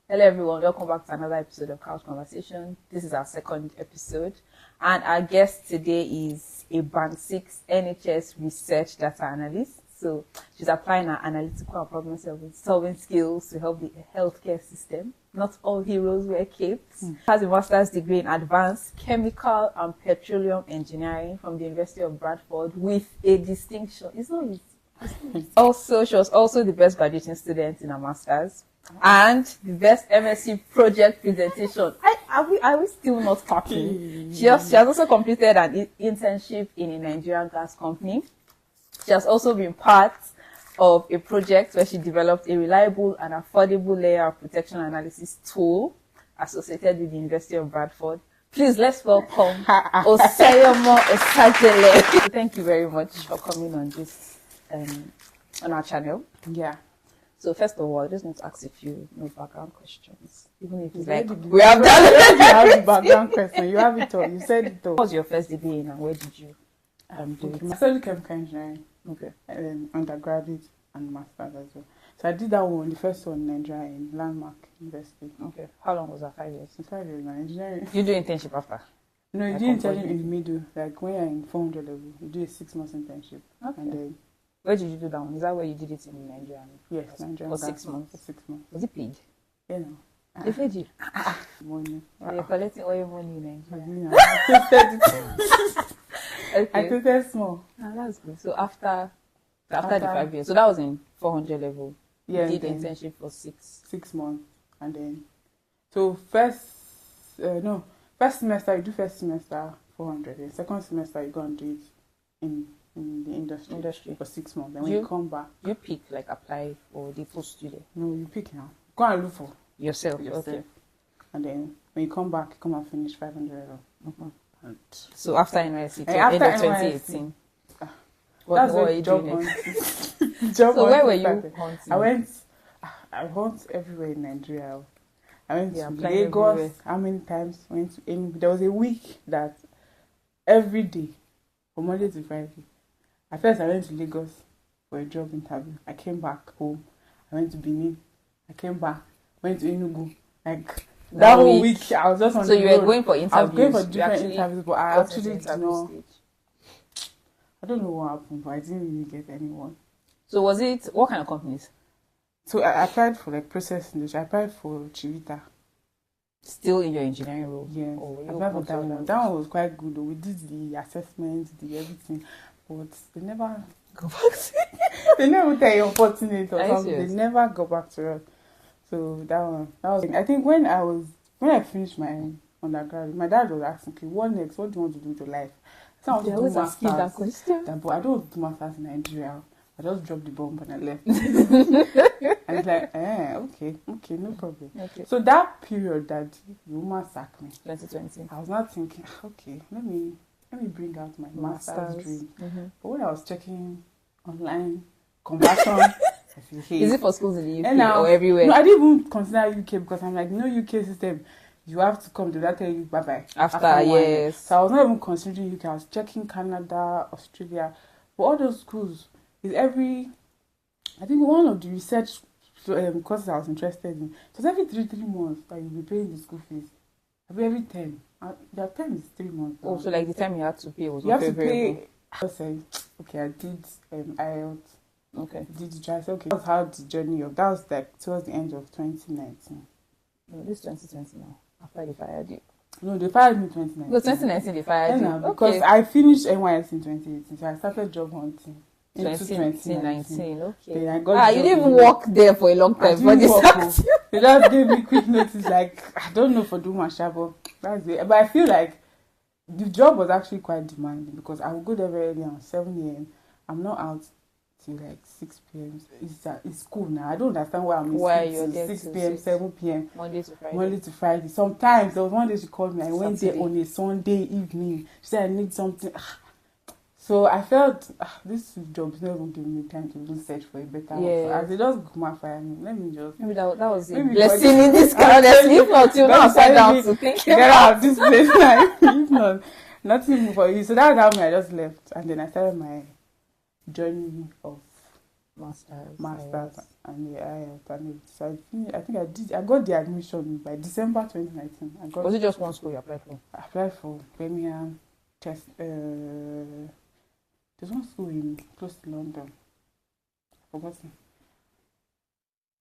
Hello everyone, welcome back to another episode of Couch Conversation. This is our second episode, and our guest today is a Band 6 NHS research data analyst. So she's applying her analytical and problem solving skills to help the healthcare system. Not all heroes wear capes. Has a master's degree in advanced chemical and petroleum engineering from the University of Bradford with a distinction. It's not easy. Also, she was also the best graduating student in her master's and the best MSc project presentation. Are we still not talking? She has also completed an internship in a Nigerian gas company. She has also been part of a project where she developed a reliable and affordable layer of protection analysis tool associated with the University of Bradford. Please, let's welcome Oseyomon Osajele. Thank you very much for coming on this, on our channel. Yeah. So first of all, I just need to ask a few background questions. Even if it's like, we have done it. You have the background question. You have it all. You said it all. What was your first degree in and where did you do it? I studied chemical engineering. Okay. Undergraduate and master's as well. So I did that one, the first one in Nigeria in Landmark University. Okay. How long was that? 5 years? 5 years, man. Engineering. You do internship after? No, you do internship in the middle. Like when you're in 400 level, you do a 6 months internship. Okay. And then, where did you do that one? Is that where you did it in Nigeria? yes, Nigeria. For 6 months? For 6 months. Was it paid? Yeah, no. They paid you? Money. You're collecting all your money in Nigeria. I tasted it. Okay. I tasted small. That's good. So after the 5 years, so that was in 400 level. Yeah. You did the internship for 6 months. And then, so first semester, you do first semester 400. And second semester, you go and do it in the industry for 6 months. And when you come back, you pick, like, apply for the post student. No, you pick now. Go and look for yourself. Okay. And then when you come back, you come and finish 500. So after NYSC, end of 2018. What were you doing next? So where were you hunting? I hunt everywhere in Nigeria. I went to Lagos. Everywhere. How many times? There was a week that every day, from Monday to Friday. At first, I went to Lagos for a job interview. I came back home. I went to Benin. I came back. Went to Enugu. Like that whole week, I was just on the road. So you were going for interviews? I was going for different interviews, but I actually did not. I don't know what happened, but I didn't really get anyone. So was it, what kind of companies? So I applied for like process industry. I applied for Chivita. Still in your engineering role? Yes. I applied for that one. That one was quite good though. We did the assessment, the everything, but they never go back to it. They never tell you unfortunate or something. They never go back to us. So that was. I think when I finished my undergrad, my dad was asking, "Okay, what next? What do you want to do with your life?" So I want to do masters. That question. But I don't want to do masters in Nigeria. I just dropped the bomb and I left. And it's like, okay, no problem. Okay. So that period that the woman sacked me, 2020, I was not thinking, okay, let me bring out my master's dream. Mm-hmm. But when I was checking online conversion, I feel, hey, is it for schools in the UK or everywhere? No, I didn't even consider UK because I'm like, no UK system. You have to come to that, tell you bye-bye. After yes. So I was not even considering UK. I was checking Canada, Australia. But all those schools, I think one of the research courses I was interested in, it was every 3 months that you'll be paying the school fees. Every 10. Their term is 3 months. Oh, so like the time you had to pay was you have to pay. I said, okay, I did IELTS. Okay. Did you try? I said, okay, that was how the journey of, that was like towards the end of 2019. No, this is 2020 now. After they fired you. No, they fired me in 2019. No, 2019 they fired you. Because I finished NYS in 2018, so I started job hunting. 2019, okay. Then I got you didn't even work there for a long time. But they just gave me quick notice, like, I don't know for doing my but that's it. But I feel like the job was actually quite demanding because I would go there very early on 7 a.m. I'm not out till like 6 p.m. It's school now. I don't understand why I'm in 6 p.m., 7 p.m. Monday to Friday. Sometimes there was one day she called me. I went there on a Sunday evening. She said I need something. So I felt this job is not even giving me time to even search for a better one. So as they just come and fire me, let me just. Maybe that was a blessing in this kind of sleep. Not you not sat down to think. Get out of this place now. If not, nothing for you. So that's how I just left, and then I started my journey of Masters and the IELTS. And so I got the admission by December 2019. Was it just one school you applied for? I applied for Birmingham. There's one school in close to London. I've forgotten.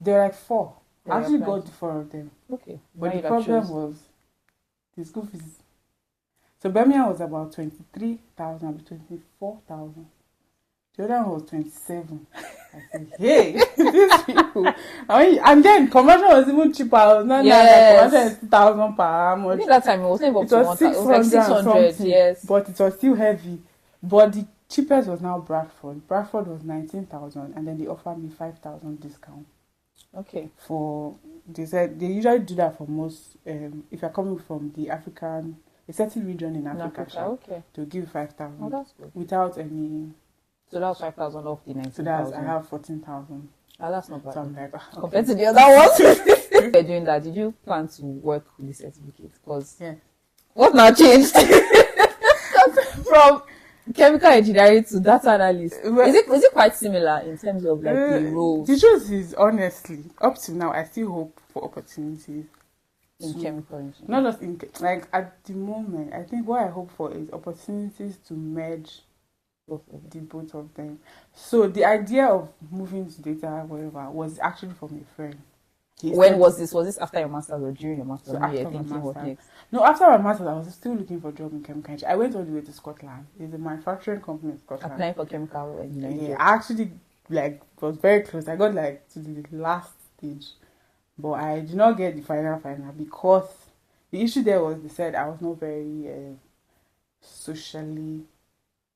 There are like 4. I actually got 4 of them. Okay. But the problem was the school fees. So Birmingham was about 23,000, 24,000. The other one was 27. I said, hey, these people. And then conversion was even cheaper. I was not like 1,000 per how I think that time it wasn't it was 600, yes. But it was still heavy. But the cheapest was now Bradford. Bradford was 19,000, and then they offered me 5,000 discount. Okay. They said they usually do that for most. If you're coming from the African, a certain region in Africa, okay, to give 5,000. Oh, that's good. Without any. So that was 5,000 off the 19,000. So I have 14,000. Oh, that's not bad. So I'm like, compared to the other ones. If you're doing that, did you plan to work with the certificate? Because what now changed from chemical engineering to data analyst? Is it quite similar in terms of like the roles? The truth is, honestly, up to now, I still hope for opportunities in chemical engineering. Not just in like at the moment. I think what I hope for is opportunities to merge both of them. So the idea of moving to data, whatever, was actually from a friend. When was this? Was this after your master's or during your master's? So after my master's. No, after my master's, I was still looking for a job in chemical engineering. I went all the way to Scotland. There's a manufacturing company in Scotland. Applying for chemical engineering. Yeah, I actually was very close. I got to the last stage, but I did not get the final because the issue there was they said I was not very socially.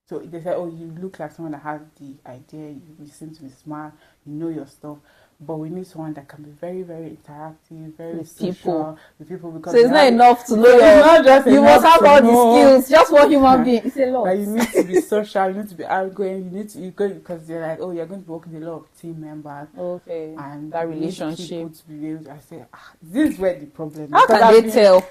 So they said, oh, you look like someone that has the idea, you seem to be smart, you know your stuff, but we need someone that can be very, very interactive, very with social with people. Because so it's not enough to know you must have all the skills, just one human being. It's a lot. Like you need to be social, you need to be outgoing, you need to go because they're like, oh, you're going to be working with a lot of team members. Okay. And that relationship. To be able to, I say, this is where the problem is. How can they tell?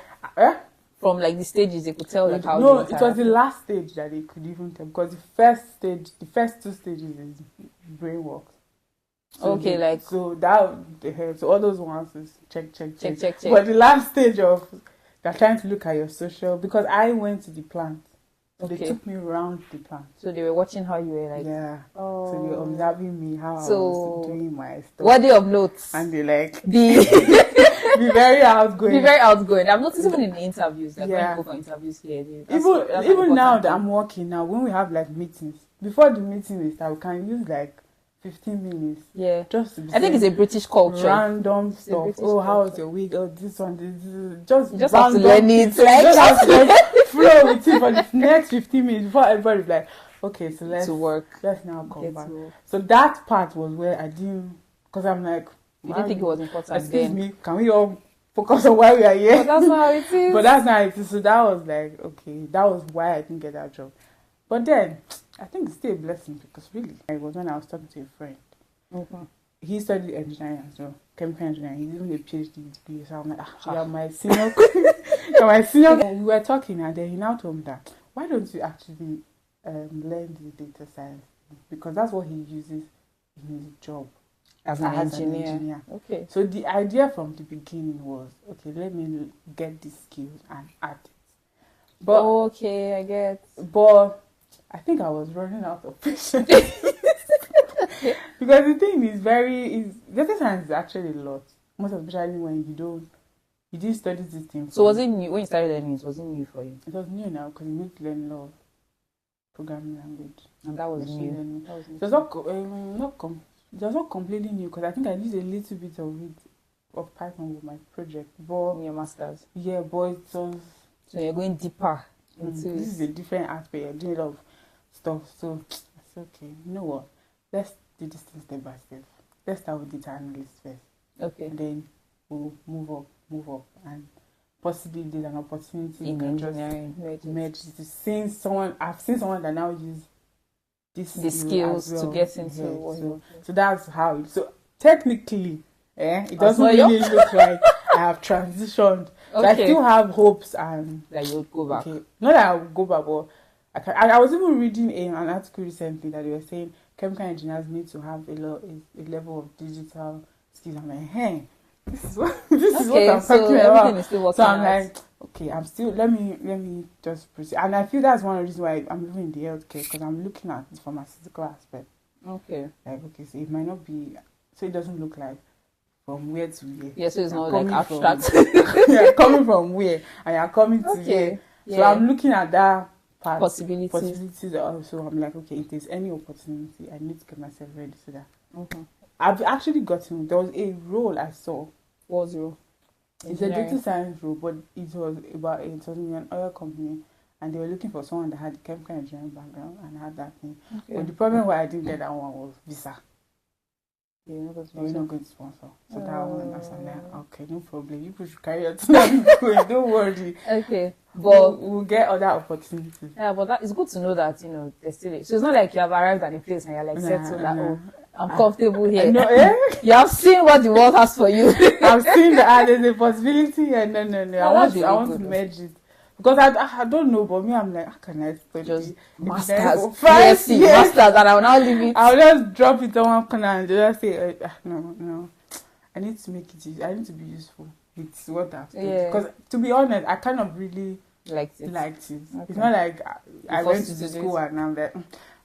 From like the stages, they could tell like how. No, it was the last stage that they could even tell because the first 2 stages is brain work. So okay, so all those ones is check. But the last stage of they're trying to look at your social because I went to the plant. So they took me around the plant. So they were watching how you were like. Yeah. Oh. So they were observing me how I was doing my stuff. What day of notes? And they like be very outgoing. Be very outgoing. I've noticed even in the interviews, like when you go for interviews here. Even now that I'm working now, when we have like meetings, before the meeting is start, we can use like 15 minutes. Yeah. Just to be I think it's a British culture. Random stuff. Oh, how was your week? Oh, this one. Just you just have to learn it. Just have to flow with it for the next 15 minutes before everybody's like, okay, so let's now come back. So that part was where I didn't, because I'm like, you didn't think it was important. Excuse me, can we all focus on why we are here? But that's not how it is. But that's not how it is. So that was like, okay, that was why I didn't get that job. But then, I think it's still a blessing because really, it was when I was talking to a friend. Mm-hmm. He studied engineering as well, chemical engineering. He's even a PhD degree. So I'm like, you're my senior. You're my senior. And we were talking, and then he now told me that, why don't you actually learn the data science? Because that's what he uses in his job. As an engineer. Okay. So the idea from the beginning was, okay, let me get these skills and add it. But okay, I get. But I think I was running out of patience. Because the thing is data science is actually a lot. Most especially when you didn't study this thing. So was it new when you started learning? It wasn't new for you. It was new now because you need to learn a lot of programming language, and that was new. It was not completely new because I think I did a little bit of Python with my project. But in your masters. Yeah, but it was. So you're going deeper into this is a different aspect. You're doing a lot of stuff. So it's okay. You know what? Let's do this thing step by step. Let's start with Data Analyst first. Okay. And then we'll move up. And possibly there's an opportunity in engineering. Merge this. I've seen someone that now use the skills to get into so that's how so technically it doesn't really look like I have transitioned. So I still have hopes and that you'll go back. Okay. Not that I'll go back, but I was even reading an article recently that they were saying chemical engineers need to have a level of digital skills. I'm like, hey, this is what I'm talking about. So I'm like, okay, I'm still let me just proceed. And I feel that's one of the reasons why I'm living in the healthcare, because I'm looking at the pharmaceutical aspect. Okay. Like, okay, so it might not be, so it doesn't look like from where to where. Yeah, so it's not like abstract. Yeah, coming from where and you're coming to where. Yeah. So I'm looking at that part, possibilities also. I'm like, okay, if there's any opportunity, I need to get myself ready to that. Okay. I've actually gotten, there was a role I saw. What was the role? It's a data science role, but it was in an oil company, and they were looking for someone that had a chemical engineering background and had that thing. Okay. But the problem why I didn't get that one was visa. They were not going to sponsor. So that one, I was like, okay, no problem. You should carry your time. Don't worry. Okay. But we'll get other opportunities. Yeah, but that it's good to know that, there's still so it's not like you have arrived at a place and you're like settled that, I'm comfortable here. No, You have seen what the world has for you. I've seen that there's a possibility, and no. I want to merge it. Because I don't know, but me, I'm like, how can I study? Just masters, masters, and I will now leave it. I'll just drop it on one corner and just say, no. I need to make it easy. I need to be useful. It's what I've done. Because to be honest, I kind of really liked it. Okay. It's not like I went to school and I'm like,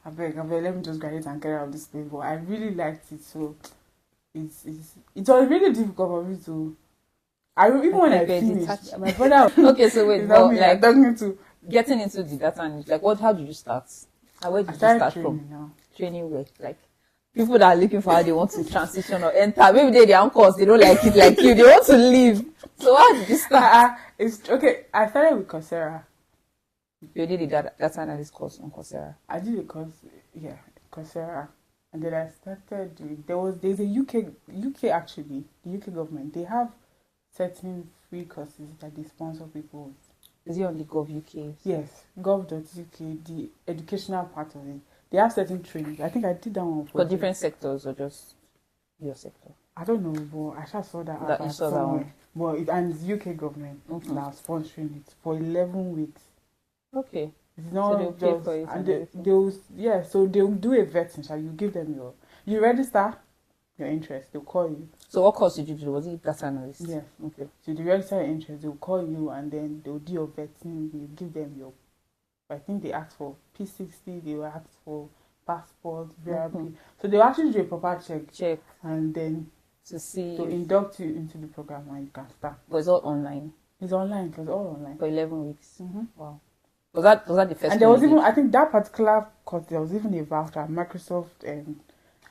I beg, let me just graduate and get out of this place. But I really liked it, so it was really difficult for me to. Even when I finished, my brother. Okay, so wait, but like getting into the data analyst, like how did you start? Where did you start from? Now. Training where, like people that are looking for how they want to transition or enter. Maybe they're on course, they don't like it like you. They want to leave. So how did you start? It's okay. I started with Coursera. You did the data analyst course on Coursera. I did a course, Coursera, and then I started doing. There's a UK actually, the UK government. They have certain free courses that they sponsor people with. Is it on the Gov UK? Yes, gov.uk, the educational part of it. They have certain trainings. I think I did that one for different sectors or just your sector. I don't know, but I just saw that. You saw that one. But and it's UK government that are sponsoring it for 11 weeks. Okay. It's not so they'll pay for it. And so they'll do a vetting. So you give them you register your interest. They'll call you. So what course did you do? Was it data analyst? Yeah. Okay. So you register your interest. They'll call you and then they'll do your vetting. You give them your. I think they ask for P60. They will ask for passport, BRP. So they'll actually do a proper check. And then to induct you into the program and you can start. But it's all online. It's online. It was all online for 11 weeks. Mm-hmm. Wow. Was that the first? And there was even, I think that particular course, there was even a voucher, Microsoft and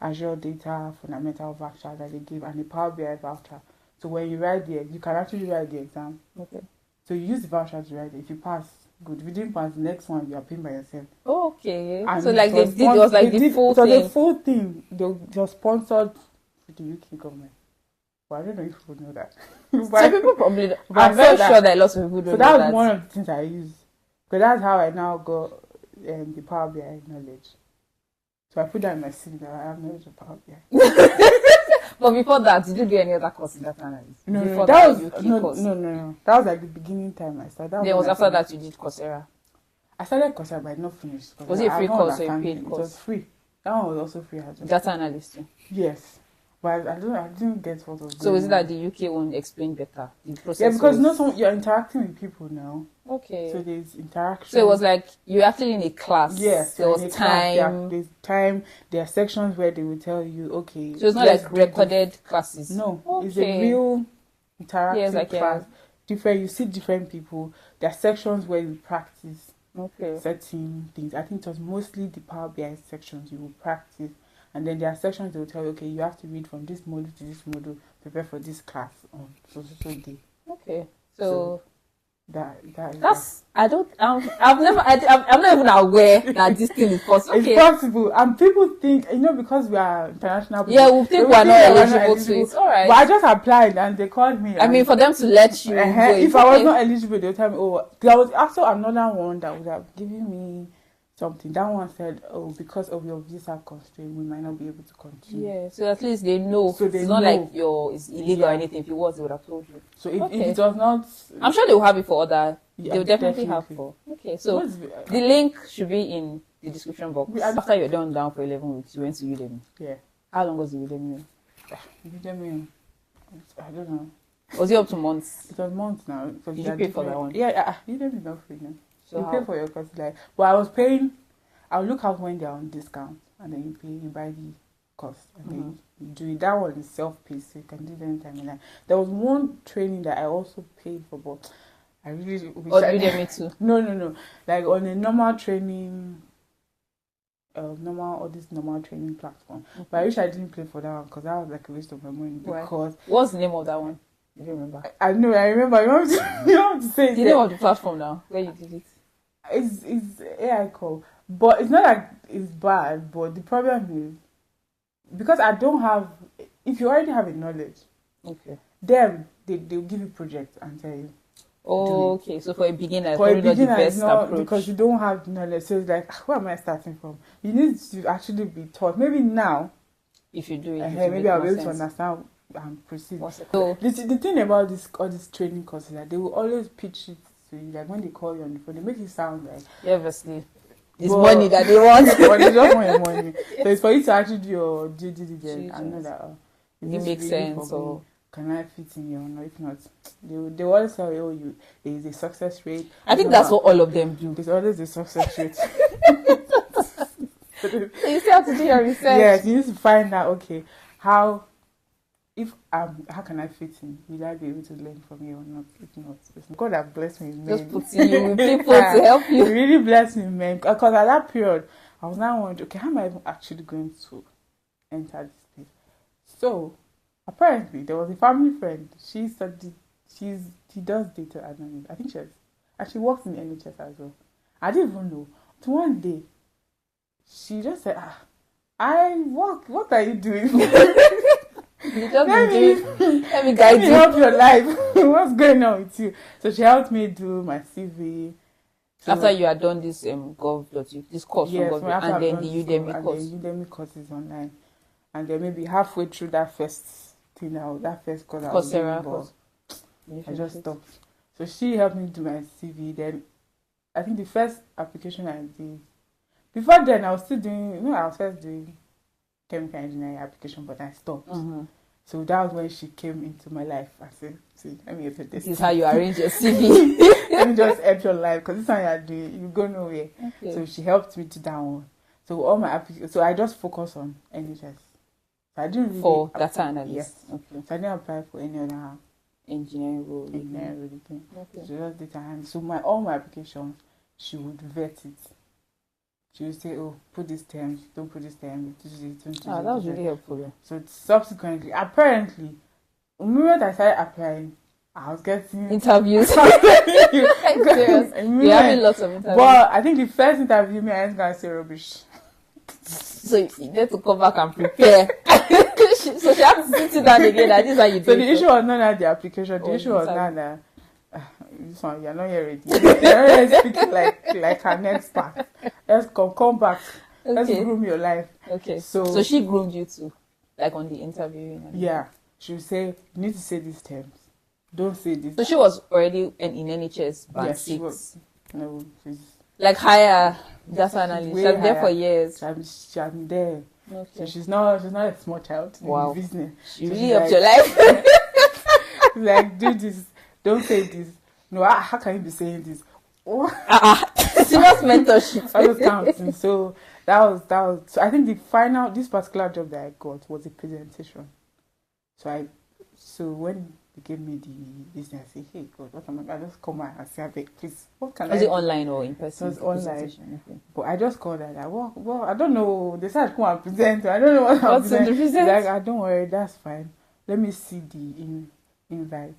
Azure Data Fundamental voucher that they give, and a Power BI voucher. So when you write you can actually write the exam. Okay. So you use the voucher to write it. If you pass, good. If you didn't pass, the next one you are paying by yourself. Oh, okay. And so like it was like the full thing. So the full thing, they were sponsored with the UK government. But I don't know if people know that. So people probably don't. I'm very sure that lots of people don't know that. So that was one of the things I used. But that's how I now got the Power BI knowledge. So I put that in my CV. I have knowledge of Power BI. But before that, did you do any other course in data analysis? No, that was no. That was like the beginning time I started. Then was after that you did Coursera. I started Coursera, but I did not finish. Was it a free course or a paid course? It was free. That one was also free as well. Data analyst too. Yes. But I didn't get what was. So is it that the UK one explained better the process? Yeah, because you're interacting with people now. Okay. So there's interaction. So it was like you're actually in a class. Yes. There was time. There's time. There are sections where they will tell you, okay. So it's not like recorded classes. No. Okay. It's a real interactive class. You see different people. There are sections where you practice certain things. I think it was mostly the Power BI sections you will practice. And then there are sections that will tell you, okay, you have to read from this module to this module, prepare for this class on so day. Okay, so that's I'm not even aware that this thing is possible. It's possible, and people think because we are international people. Yeah, we think we're not eligible to it. All right. But I just applied and they called me. I mean, for them to let you. If I was not eligible, they'll tell me. Oh, there was also another one that would have given me. something. That one said, oh, because of your visa constraint, we might not be able to continue. Yeah, so at least they know. So it's not like it's illegal or anything. If it was, they would have told you. So if it was not... I'm sure they will have it for other... Yeah, they'll definitely have for... Okay, so the link should be in the description box. After you're down for 11 weeks, you went to Udemy. Yeah. How long was the Udemy? Udemy, I don't know. Was it up to months? It was months now. Did you pay for that one? Yeah, Udemy is not free now. So you pay for your course, like, but I was paying. I'll look out when they're on discount, and then you pay. You buy the course, and then you do it. That one is self-paced, so you can do it anytime you like. There was one training that I also paid for, but I really wish Udemy too. No. Like on a normal training, normal training platform. But I wish I didn't pay for that one because that was like a waste of my money. Because what's the name of that one? You remember? I know. I remember. You want to say the name of the platform now where you did it. It's AI call, but it's not like it's bad. But the problem is because I don't have. If you already have a knowledge, okay, then they'll give you projects and tell you. Oh, okay. So for a beginner, for a beginner, not the best approach because you don't have knowledge. So it's like, where am I starting from? You need to actually be taught. Maybe now, if you do it, maybe I'll be able to understand and proceed. So the thing about all this training courses is that they will always pitch it to you. Like when they call you on the phone, they make it sound like obviously it's money that they want. But they just want your money. So it's for you to actually do your due diligence. I know that it makes sense. So can I fit in here or not? If not, they will always tell you, there is a success rate. I think that's what all of them do. There's always a success rate. So you still have to do your research. Yes, you need to find out, okay, how can I fit in? Will I be able to learn from you or not? If not, God has blessed me with men. Just putting you with people to help you. He really blessed me, man. Because at that period, I was now wondering, okay, how am I actually going to enter this place? So, apparently, there was a family friend. She does data analyst. I think she works in the NHS as well. I didn't even know. So one day, she just said, I work. What are you doing? You just let me guide you. Help your life. What's going on with you? So she helped me do my CV. So after you had done this this course from Gov, and then the Udemy course. And the Udemy course is online. And then maybe halfway through that first thing that first course I was doing, but I just stopped. So she helped me do my CV. Then I think the first application I did, before then I was still doing, I was first doing chemical engineering application, but I stopped. So that was when she came into my life. I said, see, let me help you this. This is how you arrange your CV. Let me just help your life, because this one you're doing, you go nowhere. Okay. So she helped me to that one. So all my applications, so I just focus on NHS. So I didn't really for data analyst. Yes. Okay. So I didn't apply for any other engineering role. Okay. So just data analyst. So all my applications, she would vet it. She would say, oh, put this term, don't put this term. That was really helpful. So subsequently, apparently, the moment I started applying, I was getting interviews. You're having lots of interviews. But I think the first interview, I was going to say rubbish. So you need to come back and prepare. So she had to sit down again. That is how you do it. So the issue was not that the application. The issue was not that this one, you're not here ready. You're not speaking like an expert. Let's come back. Okay. Let's groom your life. Okay. So she groomed you too, like on the interview. Yeah. She would say, you need to say these terms. Don't say this. So she was already in NHS band 6. She was. No, she's like higher data analyst. She's been there for years. She's been there. Okay. So she's not a small child in the business. She really helped your life. Like, do this. Don't say this. No, how can you be saying this? Serious mentorship. I was counting. So that was. So I think this particular job that I got was a presentation. So when they gave me the business, I said, hey God, what am I going to just come out and say, please, what can I do? Was it online or in person? It was online. Okay. But I just called her, well, I don't know. They said come and present. I don't know what I'm presenting. Like, don't worry, that's fine. Let me see the invite.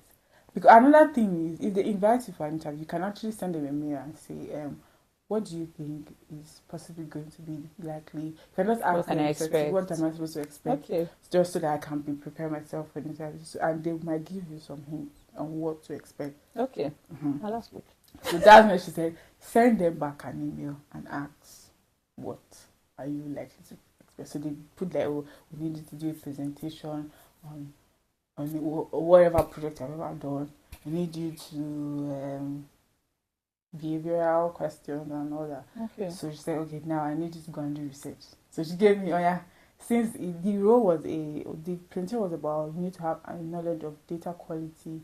Because another thing is, if they invite you for an interview, you can actually send them a mail and say, what do you think is possibly going to be likely? You can just ask them, what am I supposed to expect? Okay. Just so that I can prepare myself for the interview. And they might give you some hints on what to expect. Okay. Oh, that's good. So that's when she said, send them back an email and ask what are you likely to express? So they put like, oh, we need you to do a presentation on whatever project I've ever done. I need you to behavioral questions and all that. Okay. So she said, okay, now I need you to go and do research. So she gave me, since the role was the presentation was about, you need to have a knowledge of data quality.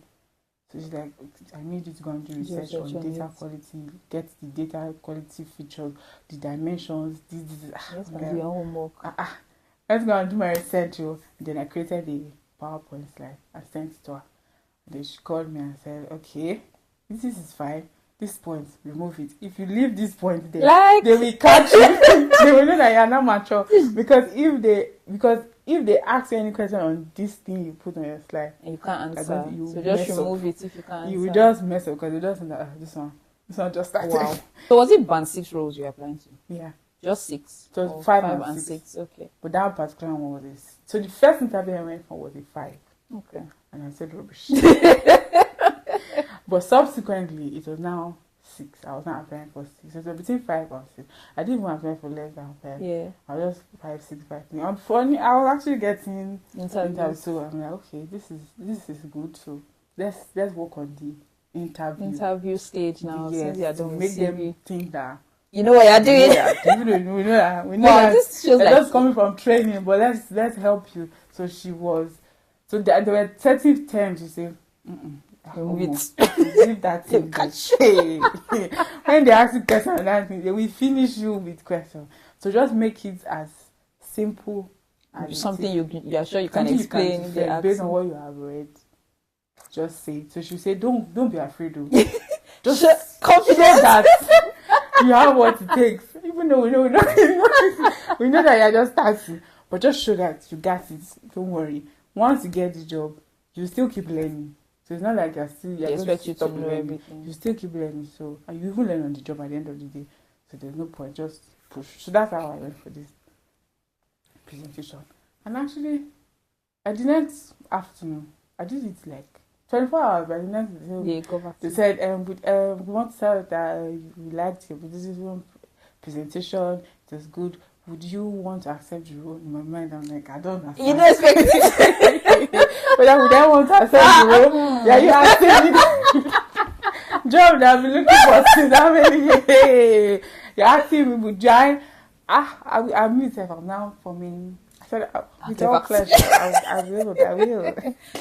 So she's like, I need you to go and do research on data quality, get the data quality features, the dimensions, this. Yes, and your homework. Let's go and do my research. And then I created the PowerPoint slide. I sent it to her. And then she called me and said, okay, this is fine. This point, remove it. If you leave this point there, they will catch you. They will know that you are not mature. Because if they ask you any question on this thing you put on your slide, and you can't answer, so just remove it if you can't answer. You will just mess up because you just know this one just started. Wow. So was it band 6 roles you were applying to? Yeah. Just 6? So 5 and 6. Okay. But that particular one was this. So the first interview I went for was a 5. Okay. And I said rubbish. But subsequently, it was now 6. I was not applying for 6. So it was between 5 and 6. I didn't even apply for less than 5. Yeah. I was just 5, 6, 5. I'm funny. I was actually getting interviews. So I'm like, okay, this is good. So let's work on the interview stage now. Yes, since to make them think that you know what you're doing. We know that. This shows they're just coming from training, but let's help you. So she was. So there were 30 terms. She said, leave that thing. When they ask you questions, they will finish you with questions. So just make it as simple as something you are sure you can explain. Based on what you have read. Just say it. So she said, don't be afraid of just confident that you have what it takes. Even though we know that you're just starting, but just show that you got it. Don't worry. Once you get the job, you still keep learning. So it's not like they expect you to know everything. You still keep learning. So and you even learn on the job at the end of the day. So there's no point. Just push. So that's how I went for this presentation. And actually, at the next afternoon, I did it like 24 hours. By the next day, they said, we want to tell that we liked your presentation. It was good. Would you want to accept the role? In my mind, I'm like, I don't understand. You don't expect it. But I would want to accept the role. Yeah, you asking me. Job that I've been looking for since how many years? You're asking me, would I meet if I'm now forming. I said, with all pleasure, I will.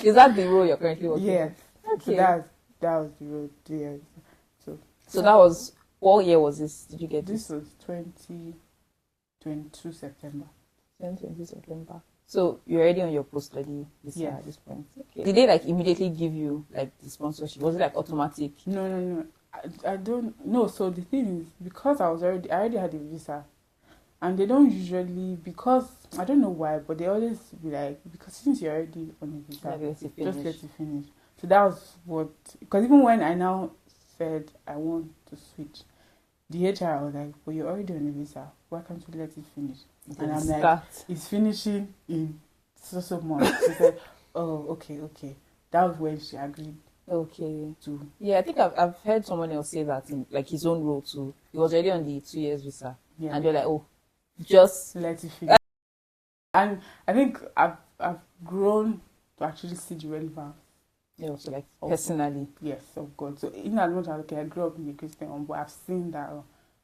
Is that the role you're currently working? Yes. Okay. So that was the role. Yeah. So that was, what year was this? Did you get this? This was 2022 September. 2022 September. So you're already on your post-study visa at this point. Okay. Did they immediately give you the sponsorship? Was it automatic? No. I don't know. So the thing is, because I already had a visa, and they don't usually, because I don't know why, but they always be like, because since you're already on a visa, just let it finish. So that was because even when I now said I want to switch, the HR was like, well, you're already on a visa, why can't you let it finish? And I'm like, it's finishing in so months. She said, oh, okay. That was when she agreed. Okay. I think I've heard someone else say that in his own role too. He was already on the 2 years visa. Yeah. And they're like, oh, just let it finish. And I think I've grown to actually see the relevance. Yeah, so personally. Yes, of God. So in as much as I grew up in a Christian home, but I've seen that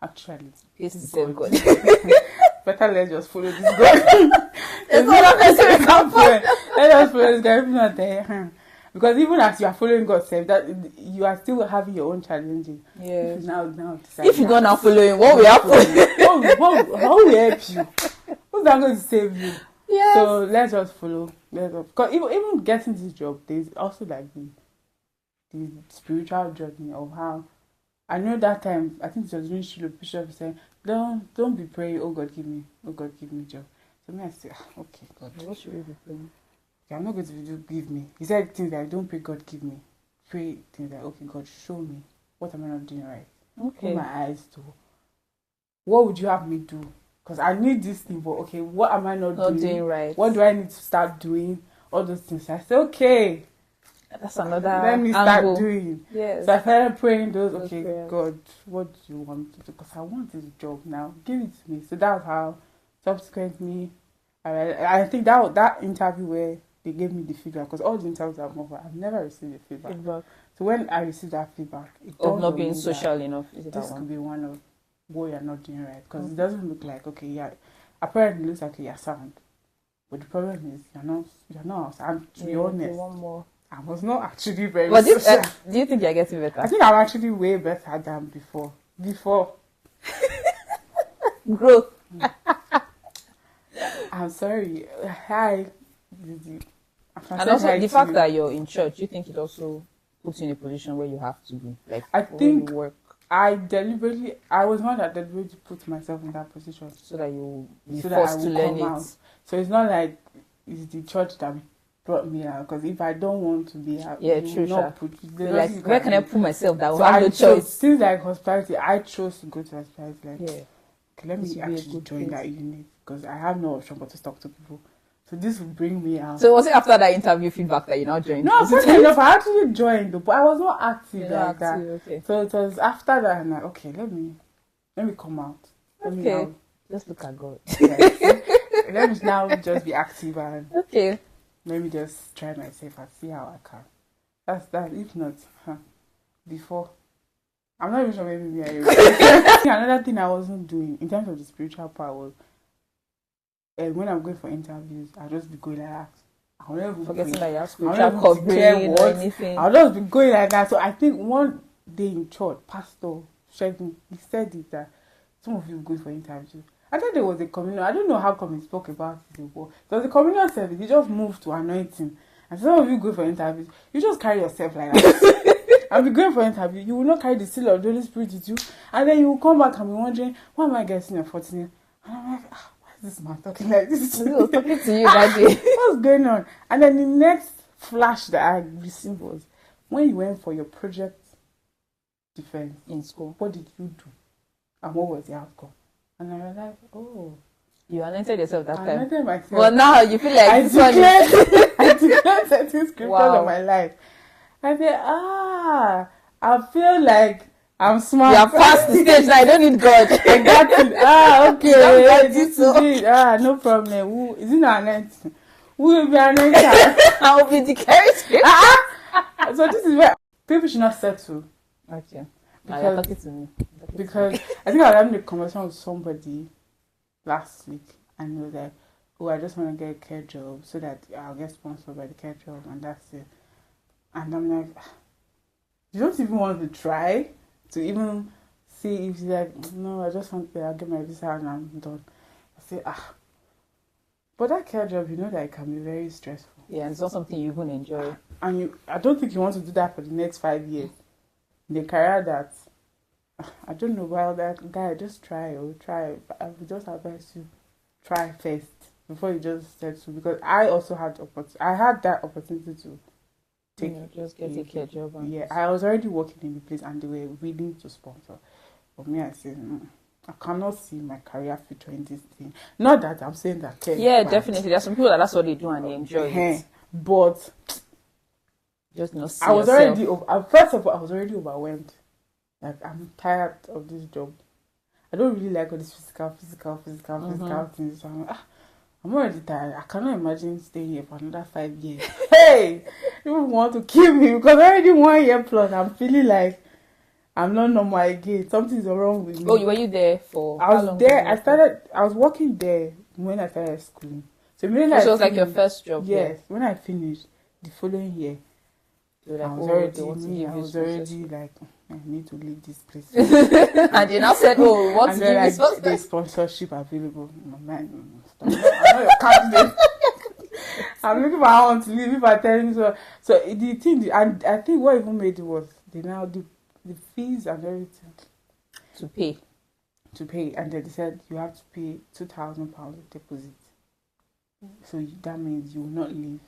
actually. This is God. Better let's just follow this God. It's not a person example. Let's just follow this guy. If not there. Because even as you are following God, that you are still having your own challenges. Yeah. If you go now following, what will happen? How will help you? Who's that going to save you? Yes. So let's just follow. Because even getting this job, there's also the spiritual journey of how. I know that time, I think it was during Shiloh Bishop saying, don't be praying, oh God give me job. So me I say, okay, God. What should we be praying? Okay, I'm not going to do give me. He said things like, don't pray God give me. Pray things like, okay, God show me. What am I not doing right? Okay. Open my eyes to what would you have me do? Because I need this thing, but okay, what am I not doing right? What do I need to start doing? All those things. I said, okay. That's another let me start angle. doing. Yes. So I started praying those, okay, prayers. God, what do you want me to do? Because I want this job now. Give it to me. So that's how subsequently, I think that interview where they gave me the feedback, because all the interviews I've never received the feedback. So when I received that feedback, it of not being social enough, is it this that one? could be one of what you're not doing right, because it doesn't look like, okay, yeah, apparently it looks like you're sound, but the problem is you're not. And to be honest, one more. I was not actually very. But do you think you're getting better? I think I'm actually way better than before. Growth. I'm sorry. Hi. And also the fact that you're in church, you think it also puts you in a position where you have to be like. I think you work. I was one that deliberately put myself in that position so that you be so forced that I to will learn come it. out. So it's not like it's the church that brought me out, because if I don't want to be out, true. like, where can I put myself that I so have no choice? Since like hospitality, I chose to go to hospitality. Like, okay, let me actually actually join that unit, because I have no option but to talk to people. So this will bring me out. So was it after that interview feedback that you now joined? No, funny enough, I actually joined, but I was not active like that. Okay. So it was after that, I'm like, okay, let me come out. Just look at God. Let me now just be active and let me just try myself and see how I can. That's that. If not, before, I'm not even sure maybe another thing I wasn't doing in terms of the spiritual part was, when I'm going for interviews, I'll just be going like that. I'll never forgetting that you have spiritual covering or anything. I'll just be going like that. So I think one day in church, Pastor Shegun, he said it that some of you go for interviews. I thought there was a communion. I don't know how come he spoke about it before. There was a communion service. He just moved to anointing. And some of you go for interviews, you just carry yourself like that. I'll be going for interview. You will not carry the seal of the Holy Spirit with you. And then you will come back and be wondering, why am I getting a 14? And I'm like, why is this man talking like this? He was talking to you that day. What's going on? And then the next flash that I received was, when you went for your project defense in school, what did you do? And what was the outcome? And I realized, you anointed yourself that time. I anointed myself. Well, now you feel like I declared certain scriptures of my life. I said, I feel like I'm smart. You are past the stage now. I don't need God. I got it. Okay. This is it. No problem. Who is it not anointing? Who will be anointed? I will be declaring scripture. So this is where people should not settle. Okay. You're talking to me. Because I think I was having a conversation with somebody last week, and he was like, I just want to get a care job so that I'll get sponsored by the care job, and that's it. And I'm like, you don't even want to try to even see if he's like, no, I just want to get my visa and I'm done. I say, but that care job, you know that it can be very stressful. Yeah, and it's not something you even enjoy. And I don't think you want to do that for the next 5 years. In a career that, I don't know about that guy, just try. I would just advise you, try first before you just settle. Because I also had that opportunity to just get a care job. I was already working in the place and they were willing to sponsor. But me, I said, I cannot see my career future in this thing. Not that I'm saying that. Definitely. There's some people that's what they do and they enjoy it. But just not see I was yourself. first of all, I was already overwhelmed. Like, I'm tired of this job. I don't really like all these physical things. So I'm like, I'm already tired. I cannot imagine staying here for another 5 years. Hey! People want to kill me because already 1 year plus, I'm feeling like I'm not normal again. Something's wrong with me. Oh, were you there for how long? I was working there when I started schooling. So immediately it was like your first job? Yes. When I finished the following year, I was already like, I need to leave this place. And you now said, what's the sponsorship available? Man, I'm not your candidate. I'm looking for how I want to leave if I tell him so. So the thing, and I think what even made it was they now do the fees and everything to pay, and then they said you have to pay £2,000 deposit. So that means you will not leave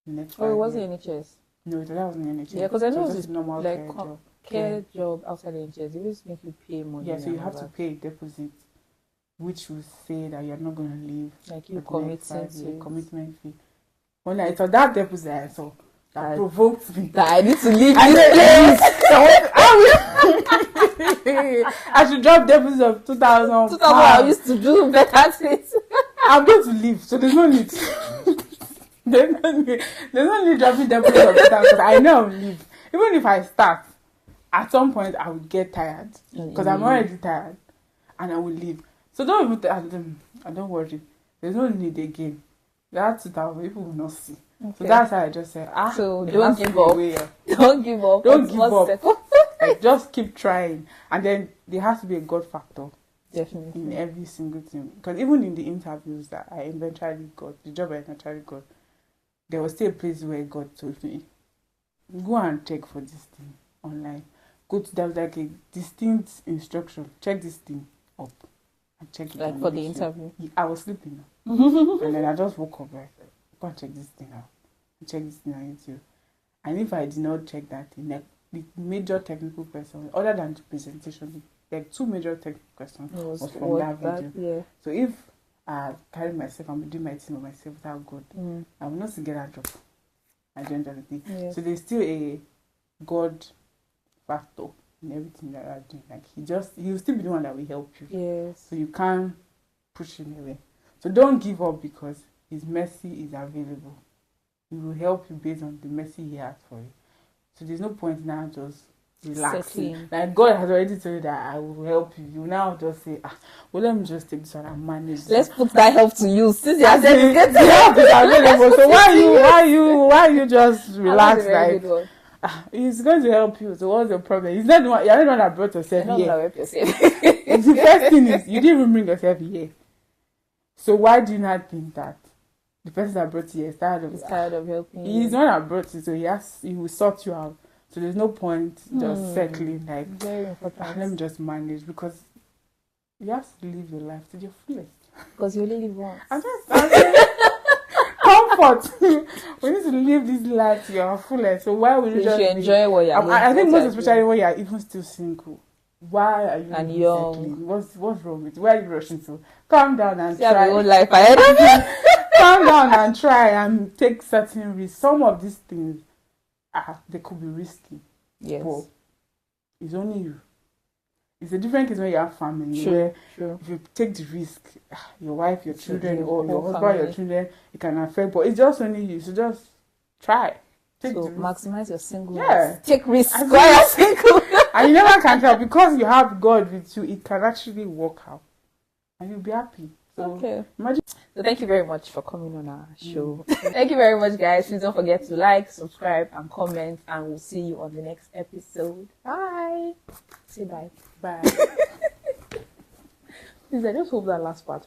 the next 5 years. It wasn't NHS. No, that wasn't NHS. Yeah, because I know it's normal like care job outside the NHS. They always make you pay money. Yeah, so you have to pay a deposit, which will say that you're not going to leave. Like you commitment fee. When I saw that deposit, I saw, that provoked me. That I need to leave this place. I should drop deposits of 2,000. I used to do better things. I'm going to leave, so there's no need. There's no need dropping deposits of 2,000 because I know I'll leave. Even if I start, at some point I will get tired because I'm already tired, and I will leave. So don't even I don't worry. There's no need again. That's 2,000 people will not see. Okay. So that's how I just said, so don't give up. Don't give up. Don't give up. Like, just keep trying. And then there has to be a God factor. Definitely. In every single thing. Because even in the interviews that I eventually got, the job I eventually got, there was still a place where God told me, go and check for this thing online. Go to that, like a distinct instruction. Check this thing up. And check it like for the interview. I was sleeping. And then I just woke up like, go and check this thing out. Check this thing on YouTube. And if I did not check that thing, like the major technical questions, other than the presentation, like 2 major technical questions was from that video. Yeah. So if I carry myself, I'm doing my thing with myself without God, I will not get that job at the end of the day. Yes. So there's still a God factor in everything that I'm doing. Like he'll still be the one that will help you. Yes. So you can't push him away. So don't give up because his mercy is available. He will help you based on the mercy he has for you. So there's no point now just relaxing. Like God has already told you that I will help you. You now just say, well, let me just take this one and manage. Let's put that help to use. Since you have said the help is available. So why you just relax? Like he's going to help you. So what's the problem? He's not the one. You're not the one that brought yourself here. The first thing is you didn't even bring yourself here. So why do you not think that the person that brought you is tired of helping you? He's the one that brought you, so he will sort you out. So there's no point just settling like, very important. Let me just manage, because you have to live your life to your fullest. Because you only live once. Comfort. We need to live this life to your fullest. So why would you just enjoy what you're doing? I think most especially when you're even still single. Why are you and young? Settling? What's wrong with you? Where are you rushing to? Calm down and try. Have your own life ahead of you. Calm down and try and take certain risks. Some of these things, they could be risky. Yes. But it's only you. It's a different case when you have family. Sure. If you take the risk, your wife, your children, or your husband, your children, it can affect. But it's just only you. So just try. So maximize your singleness. Yeah. Take risks while you're single. And you never can tell, because you have God with you, it can actually work out. And you'll be happy. So okay. Imagine. So thank you very much for coming on our show. Thank you very much, guys. Please don't forget to like, subscribe, and comment. And we'll see you on the next episode. Bye. Say bye. Bye. Please, I just hope that last part